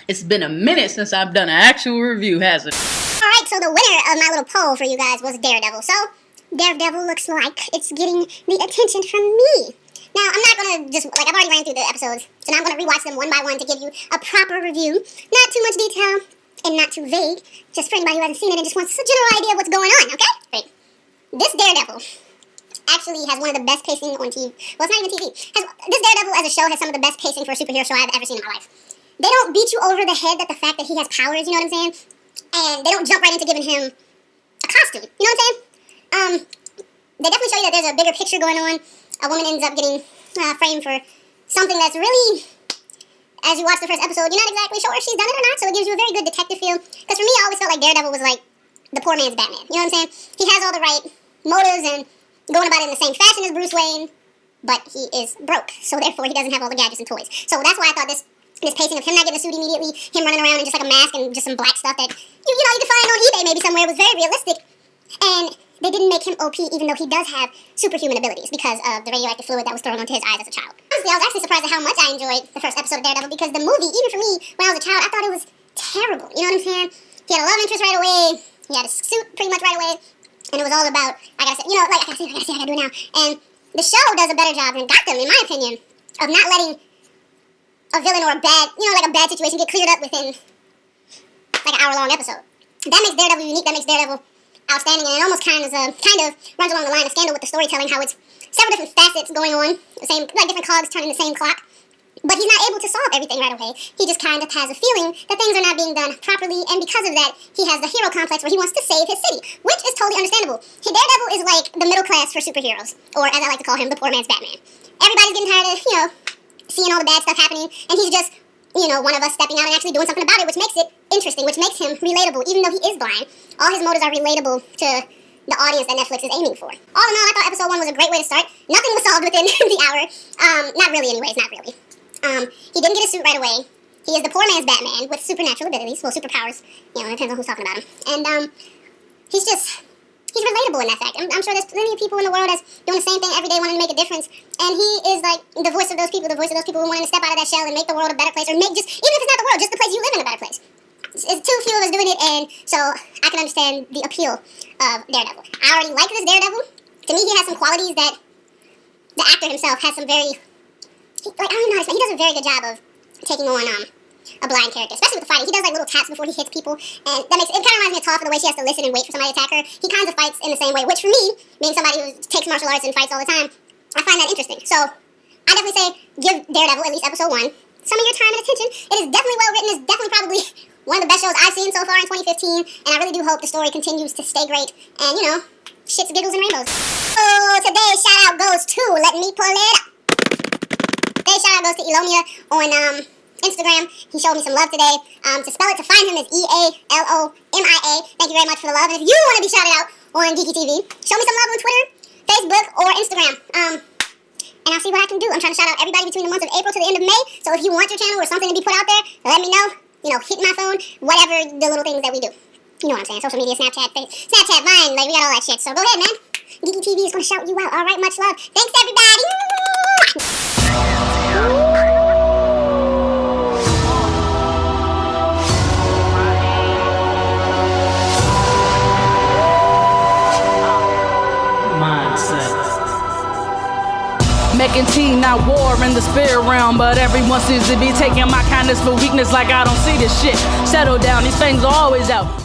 It's been a minute since I've done an actual review, hasn't it? Alright, so the winner of my little poll for you guys was Daredevil. So, Daredevil looks like it's getting the attention from me. Now, I'm not going to just, I've already ran through the episodes, so now I'm going to rewatch them one by one to give you a proper review. Not too much detail and not too vague, just for anybody who hasn't seen it and just wants a general idea of what's going on, okay? Great. This Daredevil actually has one of the best pacing on TV. Well, it's not even TV. This Daredevil as a show has some of the best pacing for a superhero show I've ever seen in my life. They don't beat you over the head that the fact that he has powers, you know what I'm saying? And they don't jump right into giving him a costume, you know what I'm saying? They definitely show you that there's a bigger picture going on. A woman ends up getting framed for something that's really, as you watch the first episode, you're not exactly sure if she's done it or not, so it gives you a very good detective feel. Because for me, I always felt like Daredevil was like the poor man's Batman, you know what I'm saying? He has all the right motives and going about it in the same fashion as Bruce Wayne, but he is broke, so therefore he doesn't have all the gadgets and toys. So that's why I thought this pacing of him not getting a suit immediately, him running around in just like a mask and just some black stuff that, you could find on eBay maybe somewhere, was very realistic. And they didn't make him OP even though he does have superhuman abilities because of the radioactive fluid that was thrown onto his eyes as a child. Honestly, I was actually surprised at how much I enjoyed the first episode of Daredevil because the movie, even for me, when I was a child, I thought it was terrible. You know what I'm saying? He had a love interest right away, he had a suit pretty much right away, and it was all about, I gotta do it now. And the show does a better job than Gotham, in my opinion, of not letting a villain or a bad situation get cleared up within like an hour-long episode. That makes Daredevil unique, that makes Daredevil outstanding, and it almost kind of runs along the line of Scandal with the storytelling, how it's several different facets going on, the same, like different cogs turning the same clock, but he's not able to solve everything right away. He just kind of has a feeling that things are not being done properly, and because of that, he has the hero complex where he wants to save his city, which is totally understandable. Daredevil is like the middle class for superheroes, or as I like to call him, the poor man's Batman. Everybody's getting tired of, seeing all the bad stuff happening, and he's just, one of us stepping out and actually doing something about it, which makes it interesting, which makes him relatable, even though he is blind. All his motives are relatable to the audience that Netflix is aiming for. All in all, I thought episode 1 was a great way to start. Nothing was solved within the hour. Not really anyways, not really. He didn't get a suit right away. He is the poor man's Batman with supernatural abilities, well, superpowers, it depends on who's talking about him. And, he's relatable in that fact. I'm sure there's plenty of people in the world that's doing the same thing every day, wanting to make a difference. And he is like the voice of those people who wanting to step out of that shell and make the world a better place, or make even if it's not the world, just the place you live in a better place. It's too few of us doing it, and so I can understand the appeal of Daredevil. I already like this Daredevil. To me, he has some qualities that the actor himself has some very, I don't know how to say, he does a very good job of taking on a blind character, especially with the fighting. He does like little taps before he hits people, and it kind of reminds me of Toph, the way she has to listen and wait for somebody to attack her. He kind of fights in the same way, which for me, being somebody who takes martial arts and fights all the time, I find that interesting. So I definitely say give Daredevil at least episode 1 some of your time and attention. It is definitely well written. It's definitely probably one of the best shows I've seen so far in 2015, and I really do hope the story continues to stay great, and shits, giggles, and rainbows. So today's shout out goes to, let me pull it up. Today's shout out goes to Elomia on Instagram. He showed me some love today. To spell it, to find him is E-A-L-O-M-I-A. Thank you very much for the love. And if you want to be shouted out on Geeky TV, show me some love on Twitter, Facebook, or Instagram. And I'll see what I can do. I'm trying to shout out everybody between the months of April to the end of May. So if you want your channel or something to be put out there, let me know. Hit my phone, whatever the little things that we do. You know what I'm saying? Social media, Snapchat, Vine, we got all that shit. So go ahead, man. Geeky TV is going to shout you out. All right, much love. Thanks, everybody. Making tea, not war in the spirit realm, but everyone seems to be taking my kindness for weakness like I don't see this shit. Settle down, these things are always out.